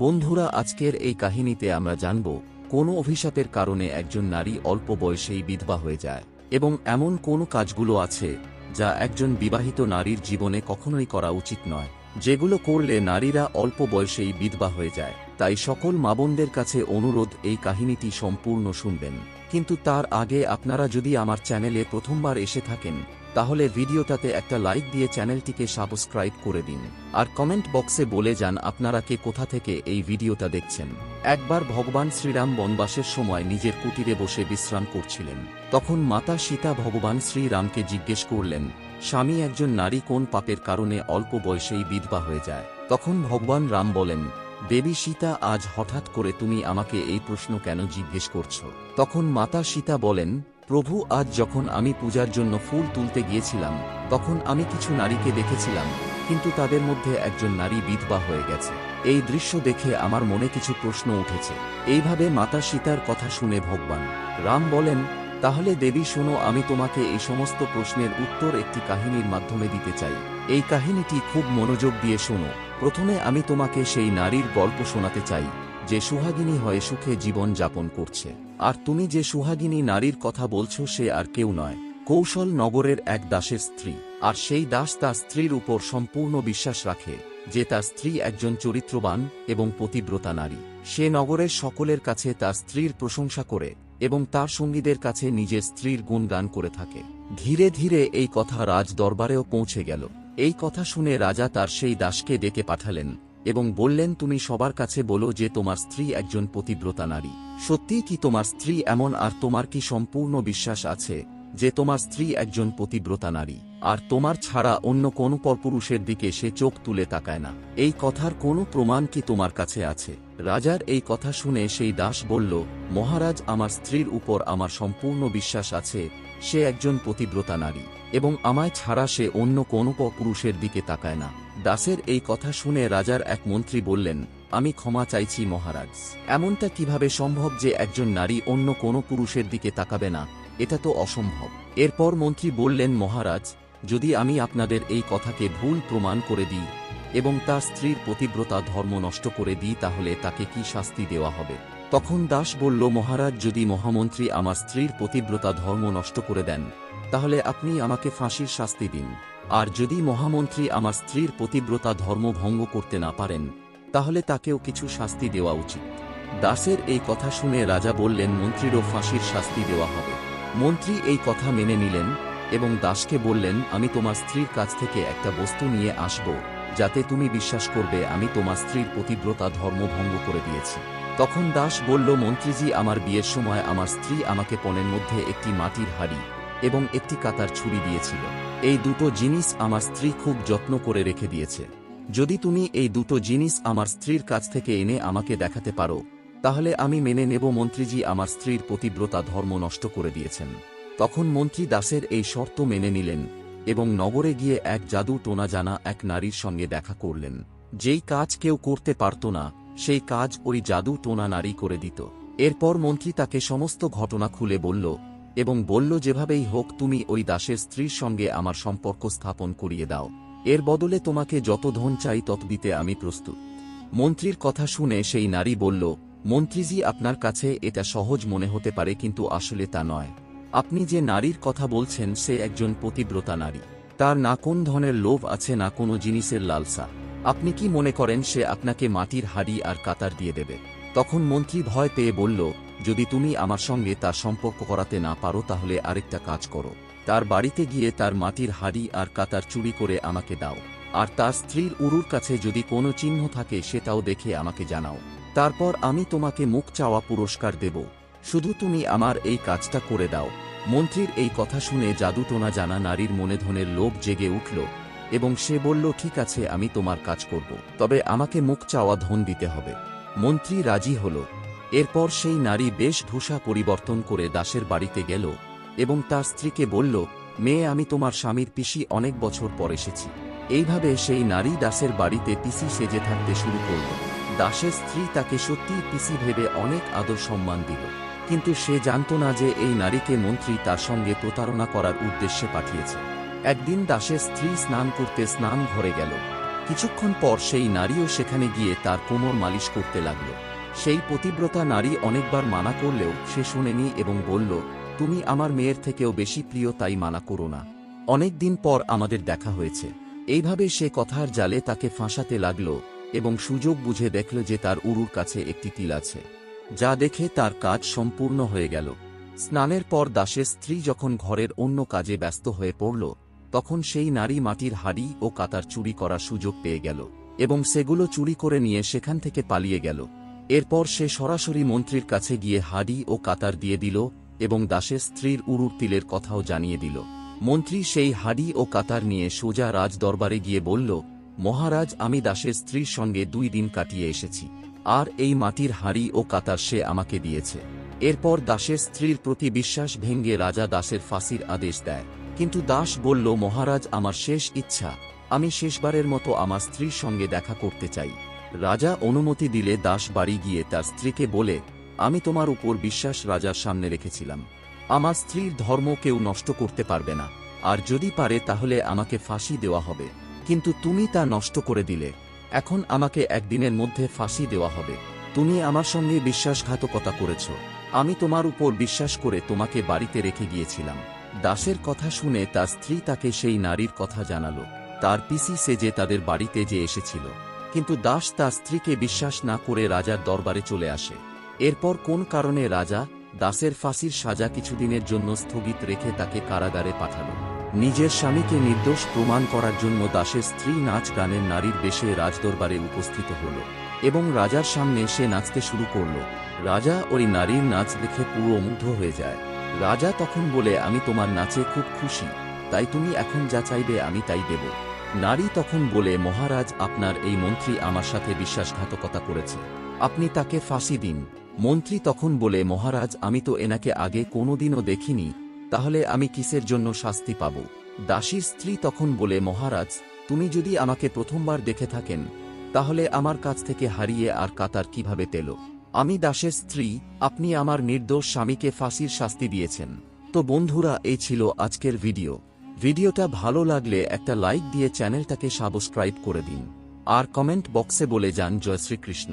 বন্ধুরা, আজকের এই কাহিনীতে আমরা জানব কোনো অভিশাপের কারণে একজন নারী অল্প বয়সেই বিধবা হয়ে যায় এবং এমন কোন কাজগুলো আছে যা একজন বিবাহিত নারীর জীবনে কখনোই করা উচিত নয়, যেগুলো করলে নারীরা অল্প বয়সেই বিধবা হয়ে যায়। তাই সকল মাবোনদের কাছে অনুরোধ, এই কাহিনীটি সম্পূর্ণ শুনবেন। কিন্তু তার আগে আপনারা যদি আমার চ্যানেলে প্রথমবার এসে থাকেন তাহলে ভিডিওটাতে একটা লাইক দিয়ে চ্যানেলটিকে সাবস্ক্রাইব করে দিন, আর কমেন্ট বক্সে বলে যান আপনারা কে কোথা থেকে এই ভিডিওটা দেখছেন। একবার ভগবান শ্রীরাম বনবাসের সময় নিজের কুটিরে বসে বিশ্রাম করছিলেন। তখন মাতা সীতা ভগবান শ্রীরামকে জিজ্ঞেস করলেন, স্বামী, একজন নারী কোন পাপের কারণে অল্প বয়সেই বিধবা হয়ে যায়? তখন ভগবান রাম বলেন, দেবী সীতা, আজ হঠাৎ করে তুমি আমাকে এই প্রশ্ন কেন জিজ্ঞেস করছো? তখন মাতা সীতা বলেন, প্রভু, আজ যখন আমি পূজার জন্য ফুল তুলতে গিয়েছিলাম তখন আমি কিছু নারীকে দেখেছিলাম, কিন্তু তাদের মধ্যে একজন নারী বিধবা হয়ে গেছে। এই দৃশ্য দেখে আমার মনে কিছু প্রশ্ন উঠেছে। এইভাবে মাতা সীতার কথা শুনে ভগবান রাম বলেন, তাহলে দেবী শোনো, আমি তোমাকে এই সমস্ত প্রশ্নের উত্তর একটি কাহিনীর মাধ্যমে দিতে চাই। এই কাহিনীটি খুব মনোযোগ দিয়ে শোনো। প্রথমে আমি তোমাকে সেই নারীর গল্প শোনাতে চাই যে সুহাগিনী হয়ে সুখে জীবন যাপন করছে। আর তুমি যে সুহাগিনী নারীর কথা বলছো সে আর কেউ নয়, কৌশল নগরের এক দাসের স্ত্রী। আর সেই দাস তার স্ত্রীর উপর সম্পূর্ণ বিশ্বাস রাখে যে তার স্ত্রী একজন চরিত্রবান এবং পতিব্রতা নারী। সে নগরের সকলের কাছে তার স্ত্রীর প্রশংসা করে এবং তার সঙ্গীদের কাছে নিজের স্ত্রীর গুণগান করে থাকে। ধীরে ধীরে এই কথা রাজ দরবারেও পৌঁছে গেল। এই কথা শুনে রাজা তার সেই দাসকে ডেকে পাঠালেন এবং বললেন, তুমি সবার কাছে বলো যে তোমার স্ত্রী একজন পতিব্রতা নারী। সত্যিই কি তোমার স্ত্রী এমন? আর তোমার কি সম্পূর্ণ বিশ্বাস আছে যে তোমার স্ত্রী একজন পতিব্রতা নারী আর তোমার ছাড়া অন্য কোনো পরপুরুষের দিকে সে চোখ তুলে তাকায় না? এই কথার কোনো প্রমাণ কি তোমার কাছে আছে? রাজার এই কথা শুনে সেই দাস বলল, মহারাজ, আমার স্ত্রীর উপর আমার সম্পূর্ণ বিশ্বাস আছে। সে একজন পতিব্রতা নারী এবং আমায় ছাড়া সে অন্য কোনো পুরুষের দিকে তাকায় না। দাসের এই কথা শুনে রাজার এক মন্ত্রী বললেন, আমি ক্ষমা চাইছি মহারাজ, এমনটা কিভাবে সম্ভব যে একজন নারী অন্য কোনো পুরুষের দিকে তাকাবে না? এটা তো অসম্ভব। এরপর মন্ত্রী বললেন, মহারাজ, যদি আমি আপনাদের এই কথাকে ভুল প্রমাণ করে দিই এবং তার স্ত্রীর পতিব্রতা ধর্ম নষ্ট করে দিই তাহলে তাকে কি শাস্তি দেওয়া হবে? তখন দাস বলল, মহারাজ, যদি মহামন্ত্রী আমার স্ত্রীর পতিব্রতা ধর্ম নষ্ট করে দেন তাহলে আপনি আমাকে ফাঁসির শাস্তি দিন, আর যদি মহামন্ত্রী আমার স্ত্রীর পতিব্রতা ধর্ম ভঙ্গ করতে না পারেন তাহলে তাকেও কিছু শাস্তি দেওয়া উচিত। দাসের এই কথা শুনে রাজা বললেন, মন্ত্রীরও ফাঁসির শাস্তি দেওয়া হবে। মন্ত্রী এই কথা মেনে নিলেন এবং দাসকে বললেন, আমি তোমার স্ত্রীর কাছ থেকে একটা বস্তু নিয়ে আসব যাতে তুমি বিশ্বাস করবে আমি তোমার স্ত্রীর পতিব্রতা ধর্ম ভঙ্গ করে দিয়েছি। তখন দাস বলল, মন্ত্রীজি, আমার বিয়ের সময় আমার স্ত্রী আমাকে পণের মধ্যে একটি মাটির হাঁড়ি এবং একটি কাতার ছুরি দিয়েছিল। এই দুটো জিনিস আমার স্ত্রী খুব যত্ন করে রেখে দিয়েছে। যদি তুমি এই দুটো জিনিস আমার স্ত্রীর কাছ থেকে এনে আমাকে দেখাতে পারো তাহলে আমি মেনে নেব মন্ত্রীজি আমার স্ত্রীর পতিব্রতা ধর্ম নষ্ট করে দিয়েছেন। তখন মন্ত্রী দাসের এই শর্ত মেনে নিলেন এবং নগরে গিয়ে এক জাদু টোনা জানা এক নারীর সঙ্গে দেখা করলেন। যেই কাজ কেউ করতে পারত না সেই কাজ ওই জাদু টোনা নারী করে দিত। এরপর মন্ত্রী তাকে সমস্ত ঘটনা খুলে বলল এবং বলল, যেভাবেই হোক তুমি ওই দাসের স্ত্রীর সঙ্গে আমার সম্পর্ক স্থাপন করিয়ে দাও। এর বদলে তোমাকে যত ধন চাই তত দিতে আমি প্রস্তুত। মন্ত্রীর কথা শুনে সেই নারী বলল, মন্ত্রীজি, আপনার কাছে এটা সহজ মনে হতে পারে কিন্তু আসলে তা নয়। আপনি যে নারীর কথা বলছেন সে একজন পতিব্রতা নারী। তার না কোন ধরনের লোভ আছে না কোনো জিনিসের লালসা। আপনি কি মনে করেন সে আপনাকে মাটির হাঁড়ি আর কাতার দিয়ে দেবে? তখন মন্ত্রী ভয় পেয়ে বলল, যদি তুমি আমার সঙ্গে তার সম্পর্ক করাতে না পারো তাহলে আরেকটা কাজ করো, তার বাড়িতে গিয়ে তার মাটির হাঁড়ি আর কাতার চুরি করে আমাকে দাও, আর তার স্ত্রীর উরুর কাছে যদি কোনো চিহ্ন থাকে সেটাও দেখে আমাকে জানাও। তারপর আমি তোমাকে মুখ চাওয়া পুরস্কার দেব। শুধু তুমি আমার এই কাজটা করে দাও। মন্ত্রীর এই কথা শুনে জাদুটোনা জানা নারীর মনে ধনের লোভ জেগে উঠল এবং সে বলল, ঠিক আছে, আমি তোমার কাজ করব, তবে আমাকে মুখ চাওয়া ধন দিতে হবে। মন্ত্রী রাজি হল। এরপর সেই নারী বেশভূষা পরিবর্তন করে দাসের বাড়িতে গেল এবং তার স্ত্রীকে বলল, মেয়ে, আমি তোমার স্বামীর পিসি, অনেক বছর পর এসেছি। এইভাবে সেই নারী দাসের বাড়িতে পিসি সেজে থাকতে শুরু করল। দাসের স্ত্রী তাকে সত্যিই পিসি ভেবে অনেক আদর সম্মান দিল, কিন্তু সে জানত না যে এই নারীকে মন্ত্রী তার সঙ্গে প্রতারণা করার উদ্দেশ্যে পাঠিয়েছে। একদিন দাসের স্ত্রী স্নান করতে স্নান ঘরে গেল কিছুক্ষণ পর সেই নারীও সেখানে গিয়ে তার কোমর মালিশ করতে লাগল। সেই পতিব্রতা নারী অনেকবার মানা করলেও সে শোনেনি এবং বলল, তুমি আমার মেয়ের থেকেও বেশি প্রিয়, তাই মানা করো না। অনেক দিন পর আমাদের দেখা হয়েছে। এইভাবে সে কথার জালে তাকে ফাঁসাতে লাগল এবং সুযোগ বুঝে দেখল যে তার উরুর কাছে একটি তিল আছে, যা দেখে তার কাজ সম্পূর্ণ হয়ে গেল। স্নানের পর দাসের স্ত্রী যখন ঘরের অন্য কাজে ব্যস্ত হয়ে পড়ল, তখন সেই নারী মাটির হাঁড়ি ও কাতার চুরি করার সুযোগ পেয়ে গেল এবং সেগুলো চুরি করে নিয়ে সেখান থেকে পালিয়ে গেল। এরপর সে সরাসরি মন্ত্রীর কাছে গিয়ে হাঁড়ি ও কাতার দিয়ে দিল এবং দাসের স্ত্রীর উরুর তিলের কথাও জানিয়ে দিল। মন্ত্রী সেই হাঁড়ি ও কাতার নিয়ে সোজা রাজ দরবারে গিয়ে বলল, মহারাজ, আমি দাসের স্ত্রীর সঙ্গে 2 দিন কাটিয়ে এসেছি, আর এই মাটির হাঁড়ি ও কাতার সে আমাকে দিয়েছে। এরপর দাসের স্ত্রীর প্রতি বিশ্বাস ভেঙে রাজা দাসের ফাঁসির আদেশ দেয়। কিন্তু দাস বলল, মহারাজ, আমার শেষ ইচ্ছা, আমি শেষবারের মতো আমার স্ত্রীর সঙ্গে দেখা করতে চাই। রাজা অনুমতি দিলে দাস বাড়ি গিয়ে তার স্ত্রীকে বলে, আমি তোমার উপর বিশ্বাস রাজার সামনে রেখেছিলাম। আমার স্ত্রীর ধর্ম কেউ নষ্ট করতে পারবে না, আর যদি পারে তাহলে আমাকে ফাঁসি দেওয়া হবে। কিন্তু তুমি তা নষ্ট করে দিলে। এখন আমাকে একদিনের মধ্যে ফাঁসি দেওয়া হবে। তুমি আমার সঙ্গে বিশ্বাসঘাতকতা করেছ। আমি তোমার উপর বিশ্বাস করে তোমাকে বাড়িতে রেখে গিয়েছিলাম। দাসের কথা শুনে তার স্ত্রী তাকে সেই নারীর কথা জানাল। তার পিসি সেজে তাদের বাড়িতে যে এসেছিল। কিন্তু দাস তার স্ত্রীকে বিশ্বাস না করে রাজার দরবারে চলে আসে। এরপর কোন কারণে রাজা দাসের ফাঁসির সাজা কিছুদিনের জন্য স্থগিত রেখে তাকে কারাগারে পাঠাল। নিজের স্বামীকে নির্দোষ প্রমাণ করার জন্য দাসের স্ত্রী নাচ গানের নারীর বেশে রাজদরবারে উপস্থিত হল এবং রাজার সামনে সে নাচতে শুরু করল। রাজা ওই নারীর নাচ দেখে পুরো মুগ্ধ হয়ে যায়। রাজা তখন বলে, আমি তোমার নাচে খুব খুশি, তাই তুমি এখন যা চাইবে আমি তাই দেব। নারী তখন বলে, মহারাজ, আপনার এই মন্ত্রী আমার সাথে বিশ্বাসঘাতকতা করেছে, আপনি তাকে ফাঁসি দিন। মন্ত্রী তখন বলে, মহারাজ, আমি তো এনাকে আগে কোনোদিনও দেখিনি, তাহলে আমি কিসের জন্য শাস্তি পাব? দাসীর স্ত্রী তখন বলে, মহারাজ, তুমি যদি আমাকে প্রথমবার দেখে থাকেন তাহলে আমার কাছ থেকে হারিয়ে আর কাতার কিভাবে পেল? আমি দাসের স্ত্রী, আপনি আমার নির্দোষ স্বামীকে ফাঁসির শাস্তি দিয়েছেন। তো বন্ধুরা, এই ছিল আজকের ভিডিওটা ভালো লাগলে একটা লাইক দিয়ে চ্যানেলটাকে সাবস্ক্রাইব করে দিন আর কমেন্ট বক্সে বলে যান জয় শ্রীকৃষ্ণ।